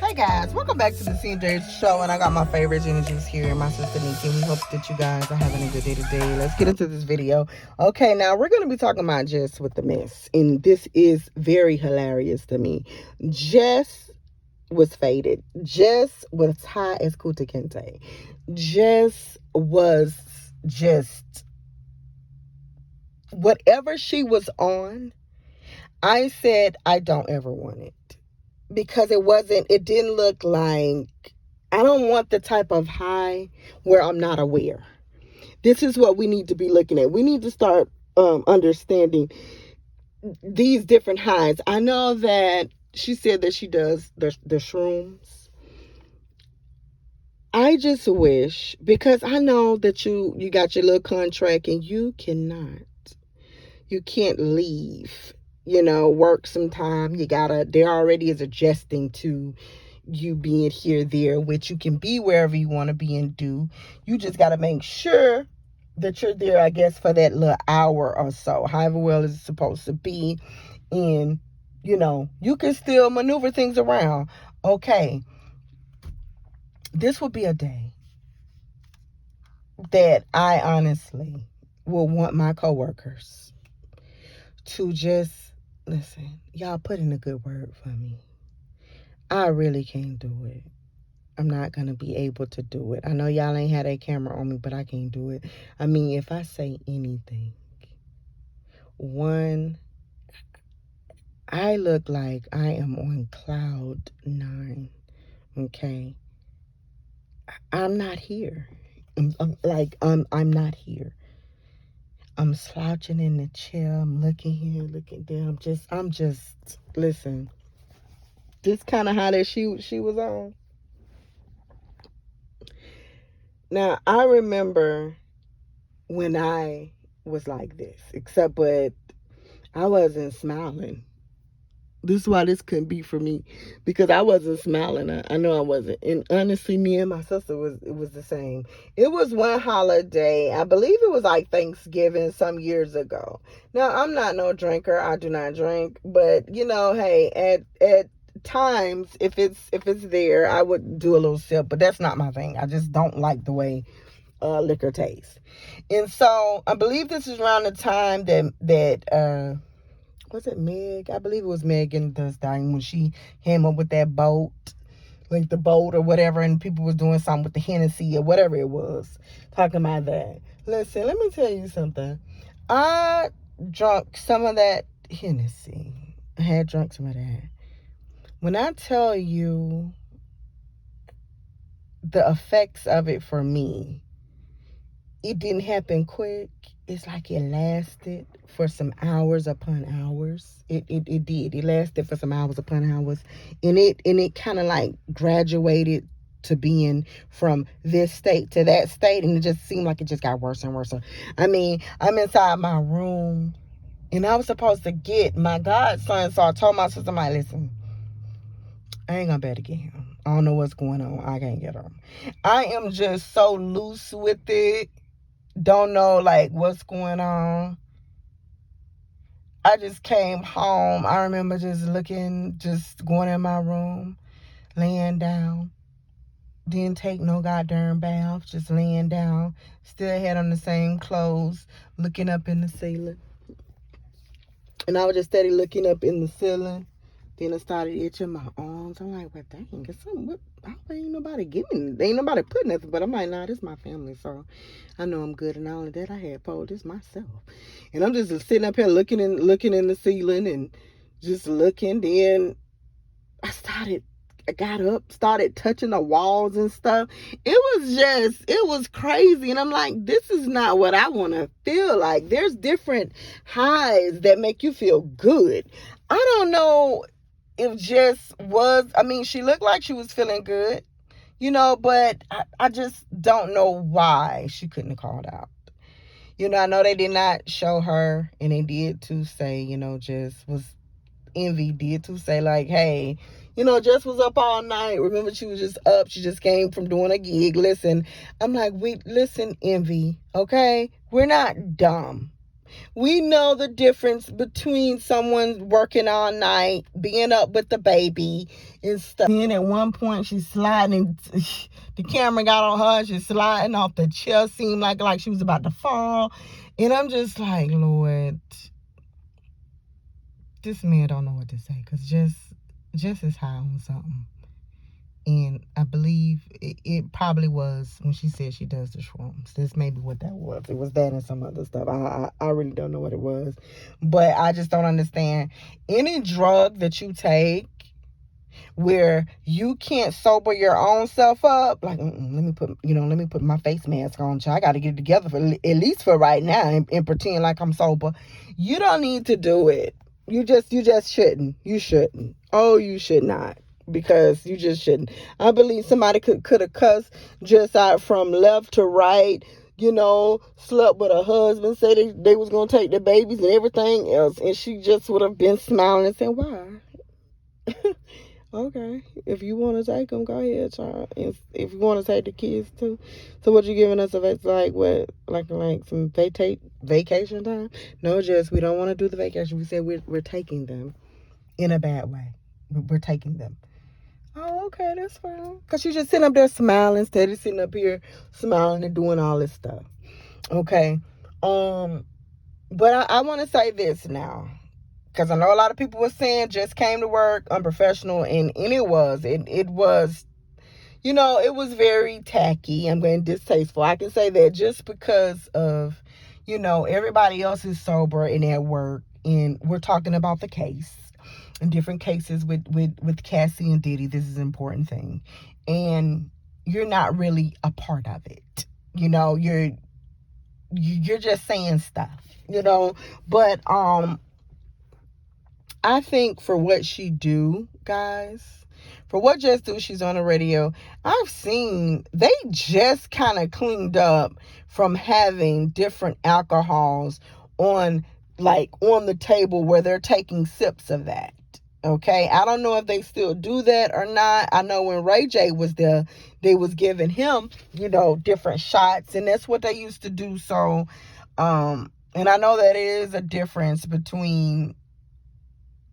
Hey guys, welcome back to the CJ Show, and I got my favorite energies here, my sister Nikki. We hope that you guys are having a good day today. Let's get into this video. Okay, now we're going to be talking about Jess with the mess, and this is very hilarious to me. Jess was faded. Jess was high as Kuta Kente. Jess was just whatever she was on. I said I don't ever want it. Because it didn't look like, I don't want the type of high where I'm not aware. This is what we need to be looking at. We need to start understanding these different highs. I know that she said that she does the shrooms. I just wish, because I know that you got your little contract and you can't leave, work sometime. There already is adjusting to you being here, there, which you can be wherever you want to be and do. You just got to make sure that you're there, I guess, for that little hour or so, however well it's supposed to be. And, you can still maneuver things around. Okay. This would be a day that I honestly will want my coworkers to just listen. Y'all put in a good word for me. I really can't do it. I'm not going to be able to do it. I know y'all ain't had that camera on me, but I can't do it. I mean, if I say anything, one, I look like I am on cloud 9. Okay. I'm not here. I'm not here. I'm slouching in the chair. I'm looking here, looking there. I'm just, listen, this kind of how that she was on. Now, I remember when I was like this, but I wasn't smiling. This is why this couldn't be for me, because I wasn't smiling. I know I wasn't. And honestly, me and my sister it was the same. It was one holiday. I believe it was like Thanksgiving some years ago. Now, I'm not no drinker. I do not drink. But, hey, at times, if it's there, I would do a little sip. But that's not my thing. I just don't like the way liquor tastes. And so I believe this is around the time that was it Meg? I believe it was Megan Thee Stallion when she came up with that boat, like the boat or whatever, and people was doing something with the Hennessy or whatever it was, talking about that. Listen, let me tell you something. I drunk some of that Hennessy. I had drunk some of that. When I tell you the effects of it for me, it didn't happen quick. It's like it lasted for some hours upon hours. It did. It lasted for some hours upon hours. And it kind of like graduated to being from this state to that state. And it just seemed like it just got worse and worse. I mean, I'm inside my room and I was supposed to get my godson. So I told my sister, listen, I ain't gonna be able to get him. I don't know what's going on. I can't get him. I am just so loose with it. Don't know like what's going on. I just came home. I remember just going in my room, laying down. Didn't take no goddamn bath, just laying down. Still had on the same clothes, looking up in the ceiling. And I was just steady looking up in the ceiling. Then I started itching my arms. I'm like, well, dang, it's something. Ain't nobody put nothing. But I'm like, nah, this is my family, so I know I'm good. And not only that, I had pulled this myself. And I'm just sitting up here looking in the ceiling and just looking. Then I got up, started touching the walls and stuff. It was crazy. And I'm like, this is not what I want to feel like. There's different highs that make you feel good. I don't know if Jess she looked like she was feeling good, but I just don't know why she couldn't have called out. I know they did not show her, and they did to say, Jess was, Envy did to say, like, hey, Jess was up all night. Remember, she was just up. She just came from doing a gig. Listen, I'm like, listen, Envy, okay? We're not dumb. We know the difference between someone working all night, being up with the baby and stuff. And at one point, she's sliding. The camera got on her. She's sliding off the chair. Seemed like she was about to fall. And I'm just like, Lord, this man don't know what to say. Because Jess is high on something. And I believe it probably was when she said she does the shrooms. That's maybe what that was. It was that and some other stuff. I really don't know what it was. But I just don't understand. Any drug that you take where you can't sober your own self up, like, let me put my face mask on. I got to get it together for at least for right now and pretend like I'm sober. You don't need to do it. You just shouldn't. You shouldn't. Oh, you should not. Because you just shouldn't. I believe somebody could have cussed just out from left to right, slept with her husband, said they was going to take the babies and everything else. And she just would have been smiling and saying, why? Okay. If you want to take them, go ahead, child. If you want to take the kids too. So what you giving us? It's like what? Like some vacation time? No, Jess, we don't want to do the vacation. We said we're taking them in a bad way. We're taking them. Oh, okay, that's fine. Because she's just sitting up there smiling, instead of sitting up here smiling and doing all this stuff. Okay. But I want to say this now. Because I know a lot of people were saying just came to work unprofessional. And it was. It was, it was very tacky. I'm going distasteful. I can say that just because of, everybody else is sober and at work. And we're talking about the case. In different cases with Cassie and Diddy, this is an important thing. And you're not really a part of it. You're just saying stuff, But I think for what she do, guys, for what Jess do, she's on the radio. I've seen they just kind of cleaned up from having different alcohols on the table where they're taking sips of that. Okay, I don't know if they still do that or not. I know when Ray J was there, they was giving him, different shots, and that's what they used to do. So, and I know that is a difference between,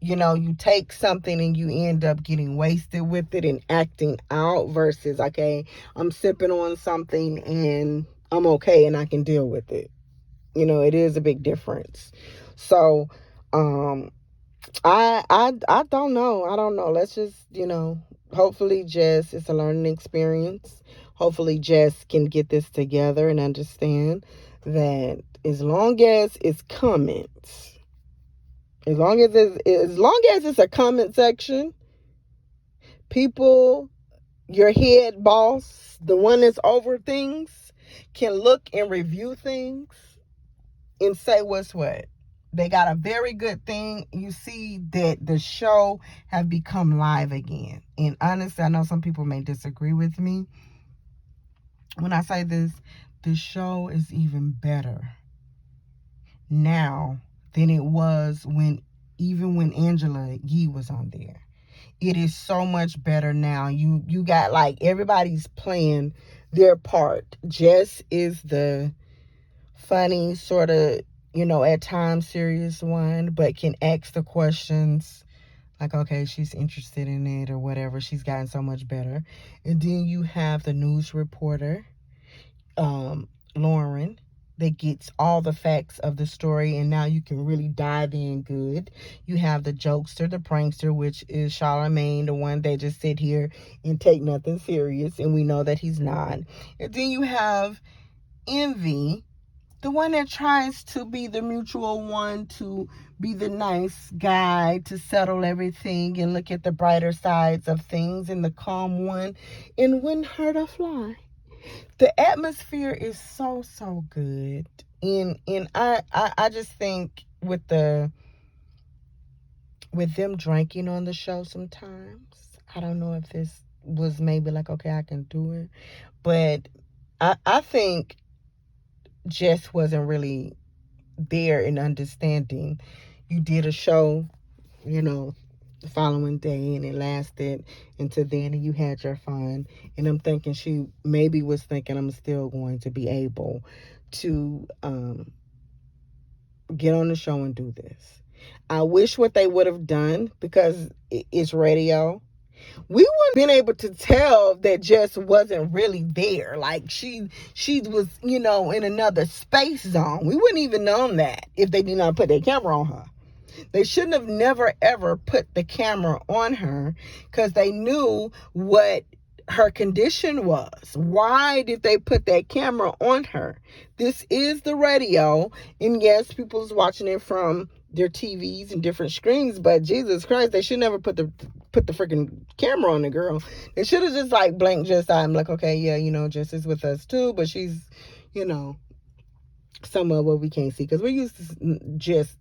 you take something and you end up getting wasted with it and acting out versus, okay, I'm sipping on something and I'm okay and I can deal with it. It is a big difference. So, I don't know. I don't know. Let's just, hopefully Jess, it's a learning experience. Hopefully Jess can get this together and understand that as long as it's comments, as long as it's a comment section, people, your head boss, the one that's over things, can look and review things and say what's what. They got a very good thing. You see that the show have become live again. And honestly, I know some people may disagree with me when I say this. The show is even better now than it was even when Angela Yee was on there. It is so much better now. You got everybody's playing their part. Jess is the funny sort of, at times serious one, but can ask the questions like, okay, she's interested in it or whatever. She's gotten so much better. And then you have the news reporter, Lauren, that gets all the facts of the story, and now you can really dive in good. You have the jokester, the prankster, which is Charlamagne, the one that just sit here and take nothing serious, and we know that he's not. And then you have Envy, the one that tries to be the mutual one, to be the nice guy, to settle everything and look at the brighter sides of things, and the calm one, and wouldn't hurt a fly. The atmosphere is so good. And I just think with them drinking on the show sometimes, I don't know if this was maybe like, okay, I can do it. But I think Jess wasn't really there in understanding. You did a show, the following day, and it lasted until then, and you had your fun. And I'm thinking she maybe was thinking, I'm still going to be able to get on the show and do this. I wish what they would have done, because it's radio, we wouldn't been able to tell that Jess wasn't really there. Like she was, in another space zone. We wouldn't even known that if they did not put their camera on her. They shouldn't have never ever put the camera on her, because they knew what her condition was. Why did they put that camera on her? This is the radio, and yes, people's watching it from their TVs and different screens, but Jesus Christ, they should never put the freaking camera on the girl. They should have just like blanked Jess out. I'm like, okay, yeah, Jess is with us too, but she's, some of what we can't see, because we're used to just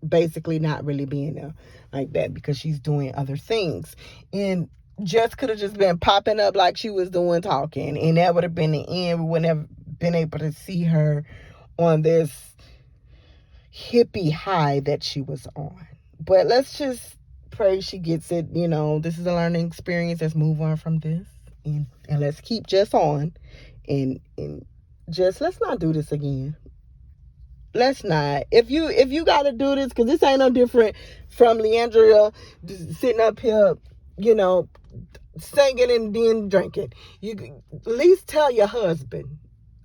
basically not really being there like that, because she's doing other things. And Jess could have just been popping up like she was doing, talking, and that would have been the end. We wouldn't have been able to see her on this hippie high that she was on. But let's just pray she gets it. This is a learning experience. Let's move on from this, and let's keep Jess on, and just let's not do this again. Let's not. If you got to do this, because this ain't no different from Leandria sitting up here, singing and then drinking. You at least tell your husband,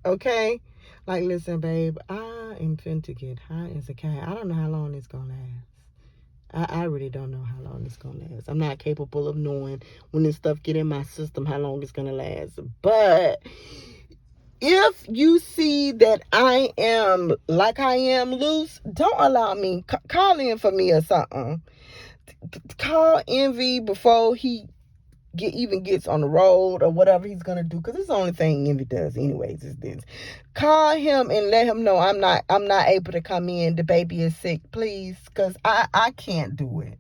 okay? Like, listen, babe, I am finna get high as a cat. I don't know how long it's gonna last. I really don't know how long it's gonna last. I'm not capable of knowing when this stuff get in my system how long it's gonna last. But if you see that I am like I am loose, don't allow me. Call in for me or something. Call Envy before he even gets on the road or whatever he's gonna do, because it's the only thing Envy does anyways is this. Call him and let him know I'm not able to come in. The baby is sick, please, because I can't do it.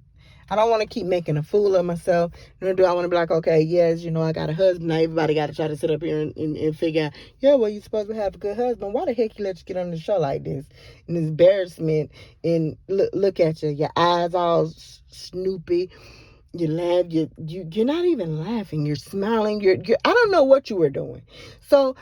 I don't want to keep making a fool of myself. Do I want to be like, okay, yes, I got a husband. Now everybody got to try to sit up here and figure out, yeah, well, you're supposed to have a good husband. Why the heck you let you get on the show like this? And this embarrassment, and look at you, your eyes all snoopy. You laugh, you're not even laughing. You're smiling. You're I don't know what you were doing. So,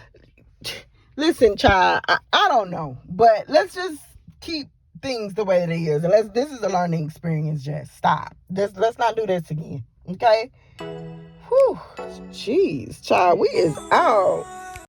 listen, child, I don't know. But let's just keep things the way it is. And this is a learning experience, Jess. Stop. Let's not do this again. Okay? Whew. Jeez, child, we is out.